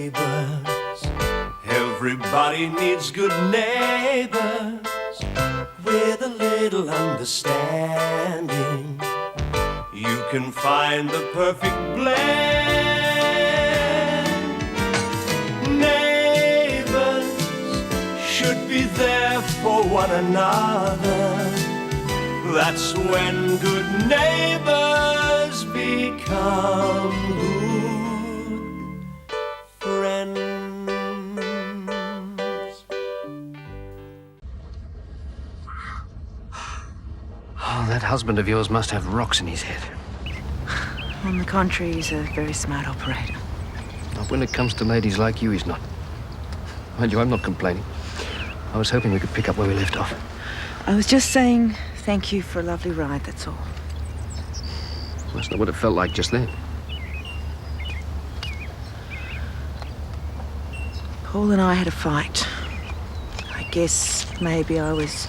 neighbours. Everybody needs good neighbours with a little understanding. You can find the perfect blend. Neighbours should be there for one another. That's when good neighbours become good friends. Oh, that husband of yours must have rocks in his head. On the contrary, he's a very smart operator. But when it comes to ladies like you, he's not. Mind you, I'm not complaining. I was hoping we could pick up where we left off. I was just saying thank you for a lovely ride, that's all. That's not what it felt like just then. Paul and I had a fight. I guess maybe I was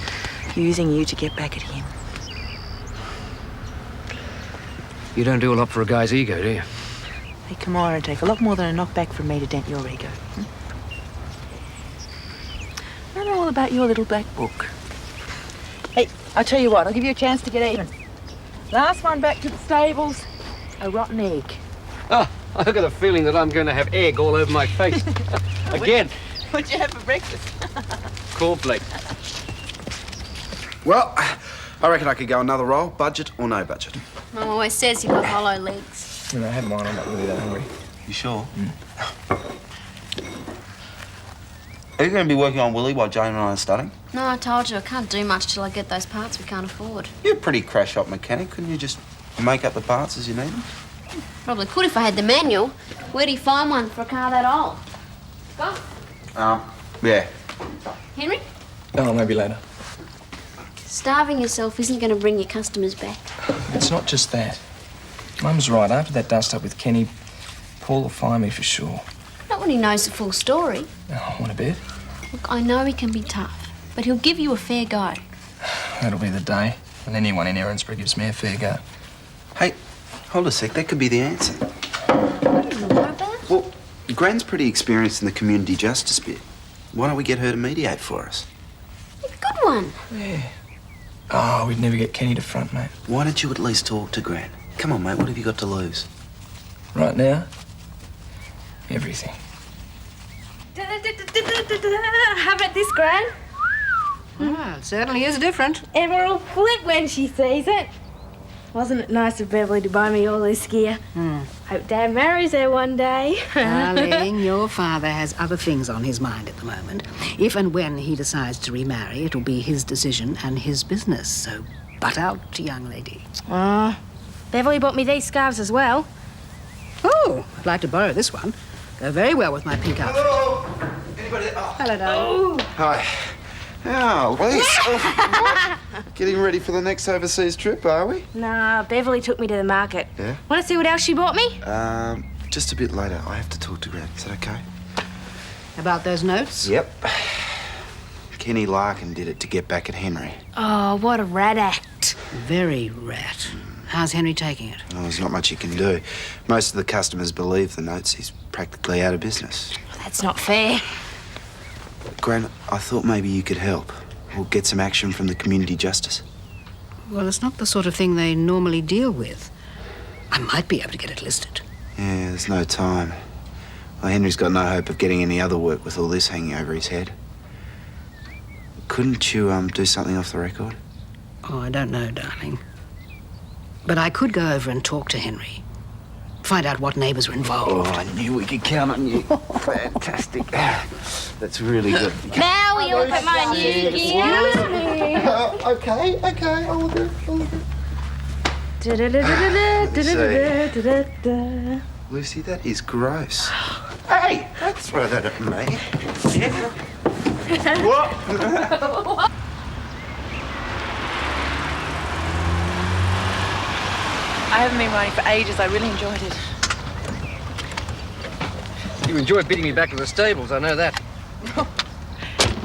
using you to get back at him. You don't do a lot for a guy's ego, do you? Hey, Kamara, it'd take a lot more than a knockback from me to dent your ego. I know all about your little black book. Hey, I'll tell you what, I'll give you a chance to get even. Last one back to the stables, a rotten egg. Oh, I've got a feeling that I'm going to have egg all over my face. Again. What'd you have for breakfast? Cornflakes. Well, I reckon I could go another roll, budget or no budget. Mum always says you've got hollow legs. I had mine, I'm not really that hungry. You sure? Are you going to be working on Willie while Jane and I are studying? No, I told you, I can't do much till I get those parts we can't afford. You're a pretty crash shop mechanic. Couldn't you just make up the parts as you need them? Probably could if I had the manual. Where do you find one for a car that old? Go. Yeah. Henry? Oh, maybe later. Starving yourself isn't going to bring your customers back. It's not just that. Mum's right. After that dust-up with Kenny, Paul will find me for sure. Not when he knows the full story. Oh, want a bit? Look, I know he can be tough, but he'll give you a fair go. That'll be the day when anyone in Erinsborough gives me a fair go. Hey, hold a sec. That could be the answer. What do you know about? Well, Gran's pretty experienced in the community justice bit. Why don't we get her to mediate for us? A good one. Yeah. Oh, we'd never get Kenny to front, mate. Why don't you at least talk to Gran? Come on, mate. What have you got to lose? Right now, everything. How about this, Gran? Well, it certainly is different. Emerald will flip when she sees it. Wasn't it nice of Beverly to buy me all this gear? Hope Dad marries her one day. Darling, your father has other things on his mind at the moment. If and when he decides to remarry, it'll be his decision and his business. So butt out, young lady. Beverly bought me these scarves as well. Oh, I'd like to borrow this one. Go very well with my pink outfit. Hello! Anybody there? Oh. Hello, darling. Hi. Oh, Liz. Getting ready for the next overseas trip, are we? Nah, Beverly took me to the market. Yeah? Want to see what else she bought me? Just a bit later. I have to talk to Gran. Is that okay? About those notes? Yep. Kenny Larkin did it to get back at Henry. Oh, what a rat act. Very rat. How's Henry taking it? Well, there's not much he can do. Most of the customers believe the notes. He's practically out of business. That's not fair. Gran, I thought maybe you could help. Or get some action from the community justice. Well, it's not the sort of thing they normally deal with. I might be able to get it listed. Yeah, there's no time. Well, Henry's got no hope of getting any other work with all this hanging over his head. Couldn't you, do something off the record? Oh, I don't know, darling. But I could go over and talk to Henry. Find out what neighbours are involved. Oh, I knew we could count on you. Fantastic. That's really good. Now we look at my new gear. Okay, I'll look at it. Lucy, that is gross. Hey, don't throw that at me. What? I haven't been riding for ages. I really enjoyed it. You enjoyed beating me back to the stables, I know that.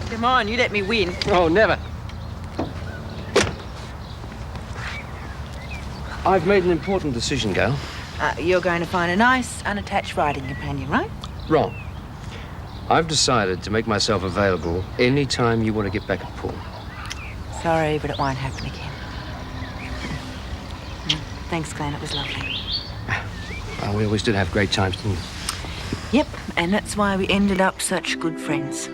Come on, you let me win. Oh, never. I've made an important decision, Gail. You're going to find a nice, unattached riding companion, right? Wrong. I've decided to make myself available any time you want to get back at Paul. Sorry, but it won't happen again. Thanks, Glen. It was lovely. We always did have great times, didn't we? Yep, and that's why we ended up such good friends.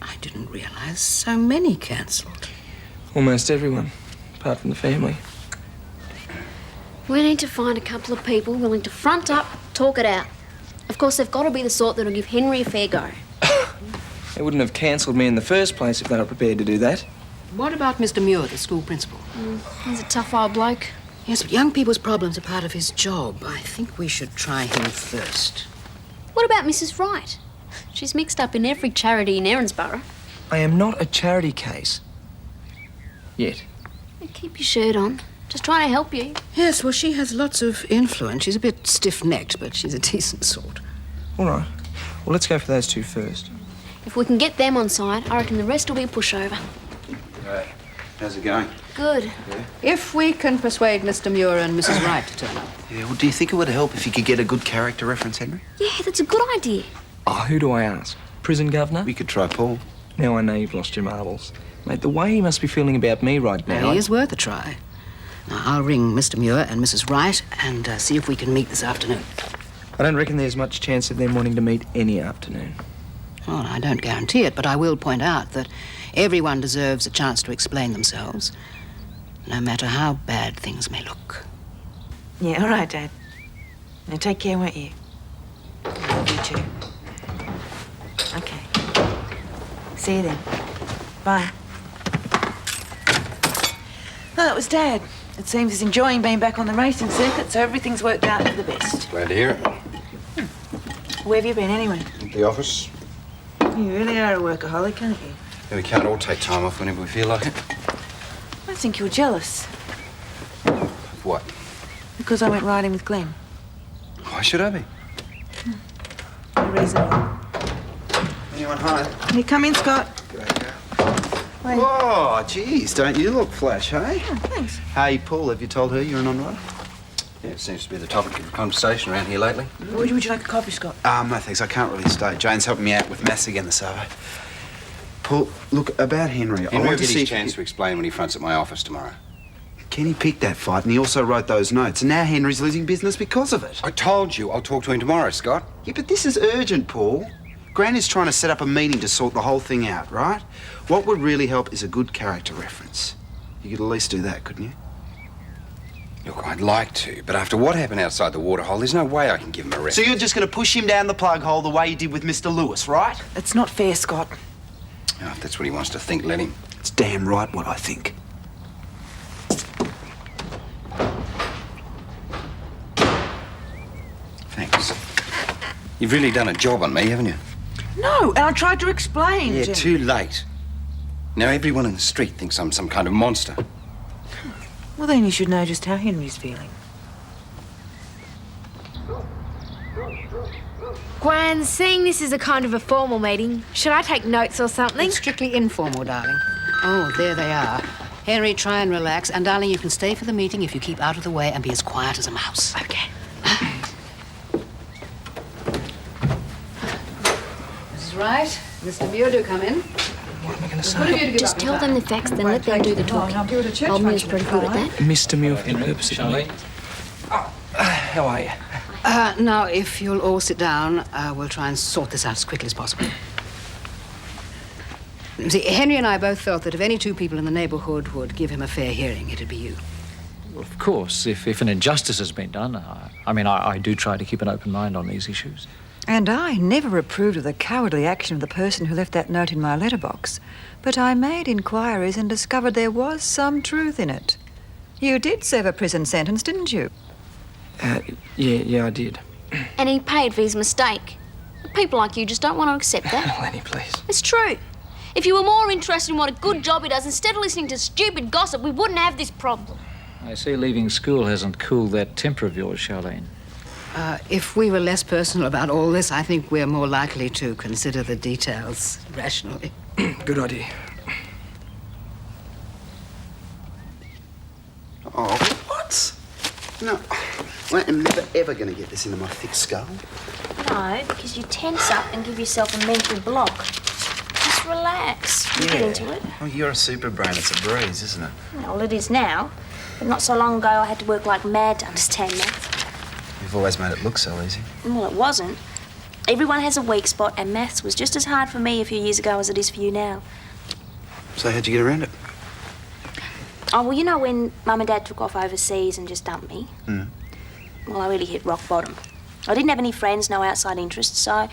I didn't realise so many cancelled. Almost everyone, apart from the family. We need to find a couple of people willing to front up, talk it out. Of course, they've got to be the sort that'll give Henry a fair go. They wouldn't have cancelled me in the first place if they were prepared to do that. What about Mr. Muir, the school principal? He's a tough old bloke. Yes, but young people's problems are part of his job. I think we should try him first. What about Mrs. Wright? She's mixed up in every charity in Erinsborough. I am not a charity case. Yet. Keep your shirt on. Just trying to help you. Yes, well, she has lots of influence. She's a bit stiff-necked, but she's a decent sort. All right. Well, let's go for those two first. If we can get them on side, I reckon the rest will be a pushover. Right. How's it going? Good. If we can persuade Mr. Muir and Mrs. Wright to turn up. Yeah, well, do you think it would help if you could get a good character reference, Henry? Yeah, that's a good idea. Oh, who do I ask? Prison governor? We could try Paul. Now I know you've lost your marbles. Mate, the way he must be feeling about me right now... He is worth a try. Now, I'll ring Mr. Muir and Mrs. Wright and see if we can meet this afternoon. I don't reckon there's much chance of them wanting to meet any afternoon. Well, I don't guarantee it, but I will point out that everyone deserves a chance to explain themselves, no matter how bad things may look. Yeah, all right, Dad. Now take care, won't you? Love you too. Okay. See you then. Bye. Oh, that was Dad. It seems he's enjoying being back on the racing circuit, so everything's worked out for the best. Glad to hear it. Where have you been, anyway? At the office. You really are a workaholic, aren't you? Yeah, we can't all take time off whenever we feel like it. I think you're jealous. Of what? Because I went riding with Glen. Why should I be? No reason. Anyone home? Here, come in, Scott. Wait. Oh, geez, don't you look flash, hey? Oh, thanks. Hey, Paul, have you told her you're an on-rider? Yeah, it seems to be the topic of conversation around here lately. Would you like a coffee, Scott? No thanks, I can't really stay. Jane's helping me out with maths again this Saturday. Paul, look, about Henry, I Henry will want to get see his chance to explain when he fronts at my office tomorrow. Kenny picked that fight and he also wrote those notes, and now Henry's losing business because of it. I told you I'll talk to him tomorrow, Scott. Yeah, but this is urgent, Paul. Granny's trying to set up a meeting to sort the whole thing out, right? What would really help is a good character reference. You could at least do that, couldn't you? Look, I'd like to, but after what happened outside the waterhole, there's no way I can give him a rest. So you're just going to push him down the plug hole the way you did with Mr. Lewis, right? That's not fair, Scott. Oh, if that's what he wants to think, let him. It's damn right what I think. Thanks. You've really done a job on me, haven't you? No, and I tried to explain. Yeah, Jim. too late. Now everyone in the street thinks I'm some kind of monster. Well, then you should know just how Henry's feeling. Gwen, seeing this is a kind of a formal meeting, should I take notes or something? It's strictly informal, darling. Oh, there they are. Henry, try and relax. And, darling, you can stay for the meeting if you keep out of the way and be as quiet as a mouse. Okay. Mrs. Wright, Mr. Muir, do come in. What am I going to say? Just tell them the facts, then let them do the talking. Old Muir's pretty good at that. Mr. Muir, for the purpose of me. How are you? Now, if you'll all sit down, we'll try and sort this out as quickly as possible. See, Henry and I both felt that if any two people in the neighbourhood would give him a fair hearing, it'd be you. Well, of course, if an injustice has been done, I do try to keep an open mind on these issues. And I never approved of the cowardly action of the person who left that note in my letterbox. But I made inquiries and discovered there was some truth in it. You did serve a prison sentence, didn't you? Yeah, I did. And he paid for his mistake. People like you just don't want to accept that. Lenny, please. It's true. If you were more interested in what a good job he does instead of listening to stupid gossip, we wouldn't have this problem. I see leaving school hasn't cooled that temper of yours, Charlene. If we were less personal about all this, I think we're more likely to consider the details rationally. Good idea. Oh, what? No, I am never, ever going to get this into my thick skull. No, because you tense up and give yourself a mental block. Just relax. You get into it. Well, you're a super brain. It's a breeze, isn't it? Well, it is now. But not so long ago, I had to work like mad to understand maths. You've always made it look so easy. Well, it wasn't. Everyone has a weak spot, and maths was just as hard for me a few years ago as it is for you now. So how'd you get around it? Oh, well, you know when Mum and Dad took off overseas and just dumped me? Well, I really hit rock bottom. I didn't have any friends, no outside interests, so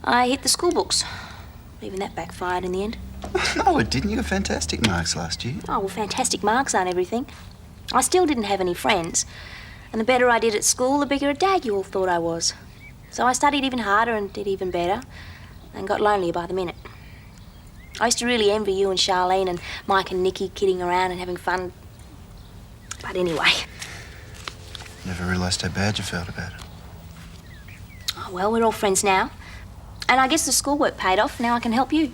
I hit the school books. Even that backfired in the end. No, it didn't. You got fantastic marks last year. Oh, well, fantastic marks aren't everything. I still didn't have any friends. And the better I did at school, the bigger a dag you all thought I was. So I studied even harder and did even better, and got lonelier by the minute. I used to really envy you and Charlene and Mike and Nikki kidding around and having fun. But anyway. Never realised how bad you felt about it. Oh, well, we're all friends now. And I guess the schoolwork paid off. Now I can help you.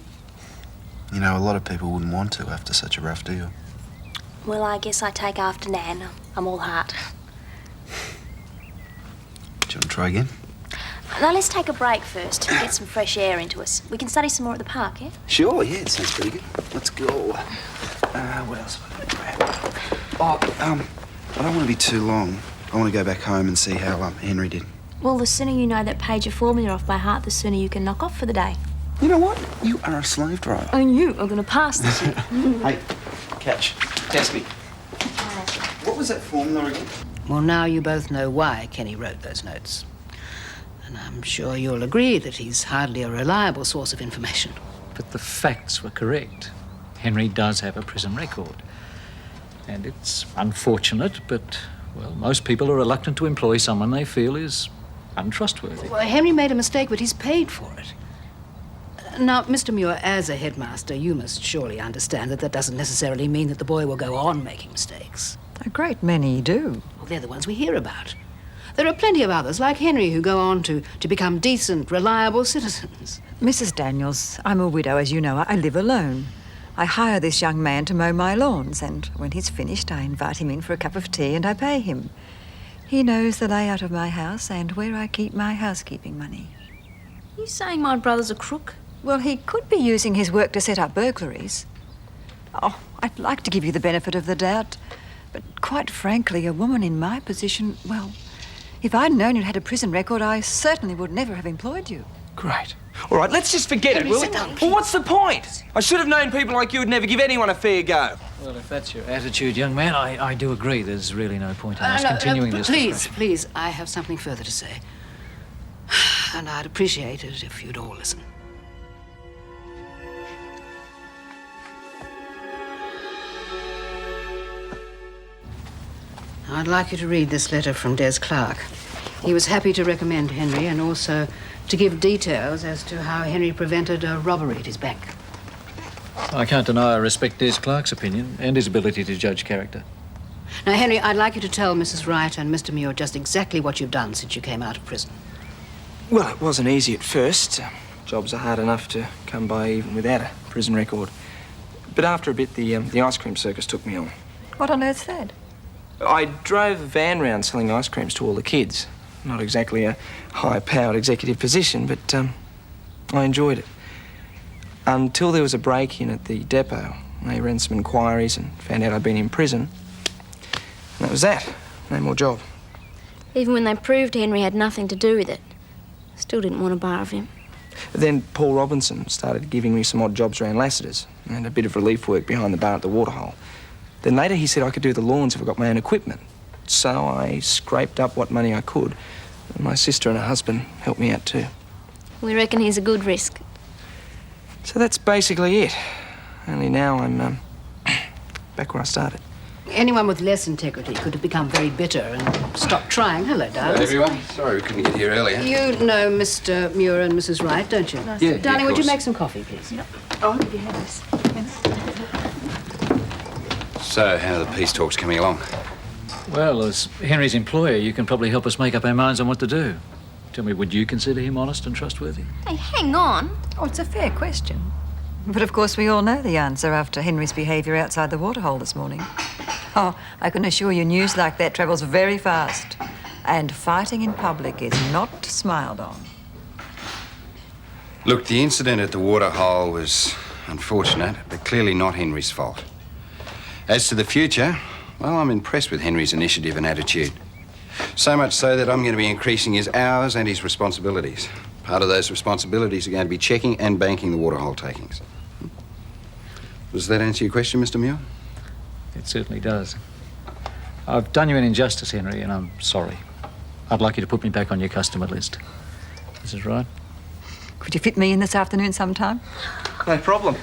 You know, a lot of people wouldn't want to after such a rough deal. Well, I guess I take after Nan. I'm all heart. Do you want to try again? Now, let's take a break first. Get some fresh air into us. We can study some more at the park, yeah? Sure, yeah, it sounds pretty good. Let's go. What else have I got to grab? I don't want to be too long. I want to go back home and see how Henry did. Well, the sooner you know that page of formula off by heart, the sooner you can knock off for the day. You know what? You are a slave driver. And you are going to pass this year. Hey, catch. Test me. What was that formula again? Well, now you both know why Kenny wrote those notes. And I'm sure you'll agree that he's hardly a reliable source of information. But the facts were correct. Henry does have a prison record. And it's unfortunate, but, well, most people are reluctant to employ someone they feel is untrustworthy. Well, Henry made a mistake, but he's paid for it. Now, Mr. Muir, as a headmaster, you must surely understand that that doesn't necessarily mean that the boy will go on making mistakes. A great many do. Well, they're the ones we hear about. There are plenty of others, like Henry, who go on to become decent, reliable citizens. Mrs. Daniels, I'm a widow, as you know. I live alone. I hire this young man to mow my lawns, and when he's finished, I invite him in for a cup of tea and I pay him. He knows the layout of my house and where I keep my housekeeping money. Are you saying my brother's a crook? Well, he could be using his work to set up burglaries. Oh, I'd like to give you the benefit of the doubt, but quite frankly, a woman in my position, well, if I'd known you'd had a prison record, I certainly would never have employed you. Great. All right, let's just forget it, will we? Down, Well, what's the point? I should have known people like you would never give anyone a fair go. Well, if that's your attitude, young man, I do agree. There's really no point in us continuing this discussion. Please, I have something further to say. And I'd appreciate it if you'd all listen. I'd like you to read this letter from Des Clarke. He was happy to recommend Henry and also to give details as to how Henry prevented a robbery at his bank. I can't deny I respect Des Clarke's opinion and his ability to judge character. Now, Henry, I'd like you to tell Mrs. Wright and Mr. Muir just exactly what you've done since you came out of prison. Well, it wasn't easy at first. Jobs are hard enough to come by even without a prison record. But after a bit, the ice cream circus took me on. What on earth's that? I drove a van round selling ice creams to all the kids. Not exactly a high-powered executive position, but I enjoyed it. Until there was a break-in at the depot. They ran some inquiries and found out I'd been in prison. And that was that. No more job. Even when they proved Henry had nothing to do with it, I still didn't want to bar of him. Then Paul Robinson started giving me some odd jobs around Lassiter's and a bit of relief work behind the bar at the waterhole. Then later he said I could do the lawns if I got my own equipment. So I scraped up what money I could. And my sister and her husband helped me out too. We reckon he's a good risk. So that's basically it. Only now I'm back where I started. Anyone with less integrity could have become very bitter and stopped trying. Hello, darling. Hello, everyone. Sorry we couldn't get here earlier. You know Mr. Muir and Mrs. Wright, don't you? Yeah, Darling, of would you course. make some coffee, please? Yep. Oh, you have this. So, how are the peace talks coming along? Well, as Henry's employer, you can probably help us make up our minds on what to do. Tell me, would you consider him honest and trustworthy? Hey, hang on. Oh, it's a fair question. But of course we all know the answer after Henry's behaviour outside the waterhole this morning. Oh, I can assure you news like that travels very fast. And fighting in public is not smiled on. Look, the incident at the waterhole was unfortunate, but clearly not Henry's fault. As to the future, well, I'm impressed with Henry's initiative and attitude. So much so that I'm going to be increasing his hours and his responsibilities. Part of those responsibilities are going to be checking and banking the waterhole takings. Does that answer your question, Mr. Muir? It certainly does. I've done you an injustice, Henry, and I'm sorry. I'd like you to put me back on your customer list. This is right. Could you fit me in this afternoon sometime? No problem.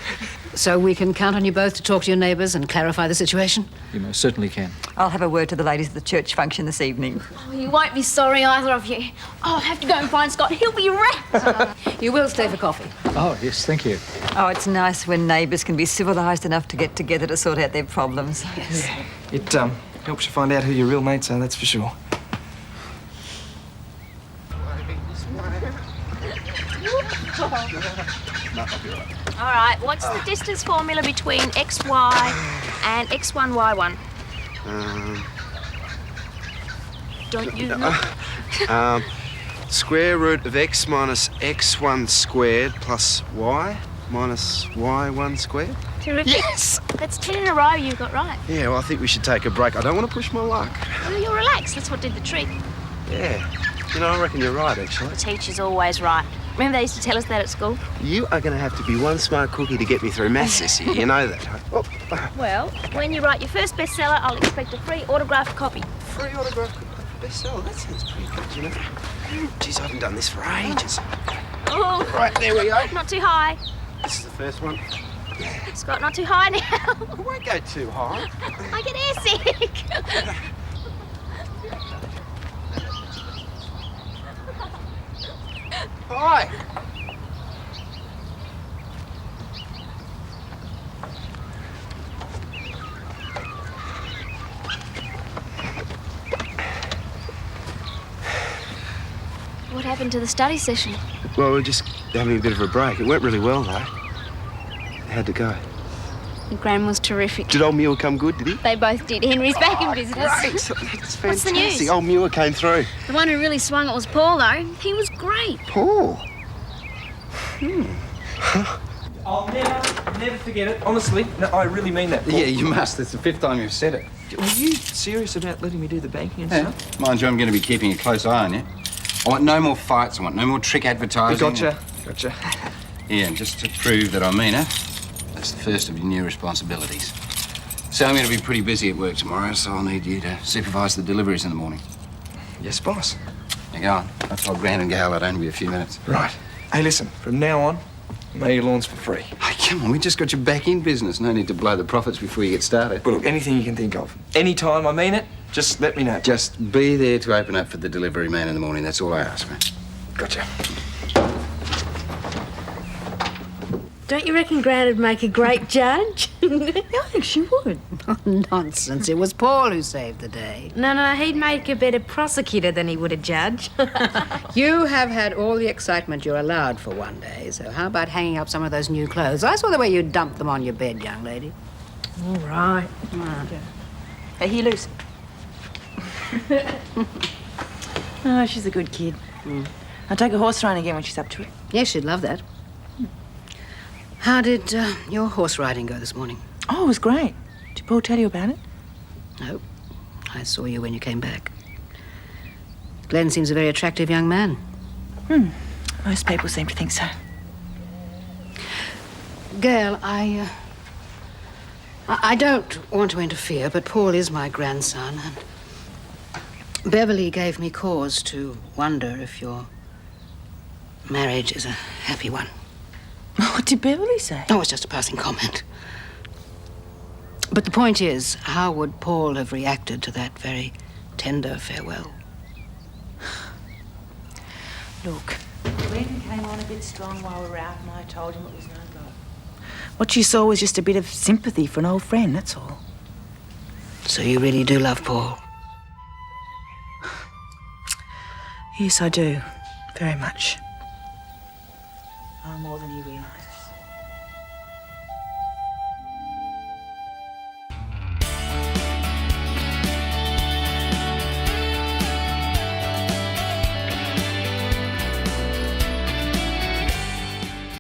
So we can count on you both to talk to your neighbours and clarify the situation? You most certainly can. I'll have a word to the ladies at the church function this evening. Oh, you won't be sorry, either of you. Oh, I'll have to go and find Scott. He'll be wrecked. You will stay for coffee. Oh, yes, thank you. Oh, it's nice when neighbours can be civilised enough to get together to sort out their problems. Yes. Yeah. It helps you find out who your real mates are, that's for sure. All right, what's the distance formula between xy and x1, y1? Don't you know? Square root of x minus x1 squared plus y minus y1 squared. Terrific. Yes! That's 10 in a row you got right. Yeah, well, I think we should take a break. I don't want to push my luck. Well, you're relaxed. That's what did the trick. Yeah. You know, I reckon you're right, actually. The teacher's always right. Remember they used to tell us that at school? You are going to have to be one smart cookie to get me through maths this year. You know that, huh? Oh. Well, when you write your first bestseller, I'll expect a free autographed copy. Free autograph bestseller? That sounds pretty good, you know. Geez, I haven't done this for ages. Oh, Right, there we go. not too high. This is the first one. Scott, not too high now. I won't go too high. I get airsick. Hi. What happened to the study session? Well, we're just having a bit of a break. It went really well, though. How'd it go? Gran was terrific. Did old Muir come good, did he? They both did. Henry's back in business. Great. That's fantastic. What's the news? Old Muir came through. The one who really swung it was Paul, though. He was great. Paul? I'll never forget it. Honestly, no, I really mean that. Yeah, you must. It's the 5th time you've said it. Were you serious about letting me do the banking and Yeah. stuff? Mind you, I'm going to be keeping a close eye on you. I want no more fights. I want no more trick advertising. Gotcha. Yeah, and just to prove that I mean it, that's the first of your new responsibilities. So I'm going to be pretty busy at work tomorrow, so I'll need you to supervise the deliveries in the morning. Yes, boss. Now go on. I told Gran and Gail I'd only be a few minutes. Right. Hey, listen, from now on, mow your lawns for free. Hey, come on, we just got your back in business. No need to blow the profits before you get started. But look, anything you can think of. Anytime, I mean it, just let me know. Just be there to open up for the delivery man in the morning. That's all I ask, man. Gotcha. Don't you reckon Gran would make a great judge? I think she would. Nonsense. It was Paul who saved the day. No, he'd make a better prosecutor than he would a judge. You have had all the excitement you're allowed for one day, so how about hanging up some of those new clothes? I saw the way you dumped them on your bed, young lady. All right. Hey, here, Lucy. Oh, she's a good kid. I'll take her horse riding again when she's up to it. Yes, she'd love that. How did your horse riding go this morning? Oh, it was great. Did Paul tell you about it? No. I saw you when you came back. Glen seems a very attractive young man. Most people seem to think so. Gail, I don't want to interfere, but Paul is my grandson, and Beverly gave me cause to wonder if your marriage is a happy one. What did Beverly say? Oh, it's just a passing comment. But the point is, how would Paul have reacted to that very tender farewell? Look, Glen came on a bit strong while we were out, and I told him it was no go. What you saw was just a bit of sympathy for an old friend, that's all. So you really do love Paul? Yes, I do. Very much. Far more than you realise.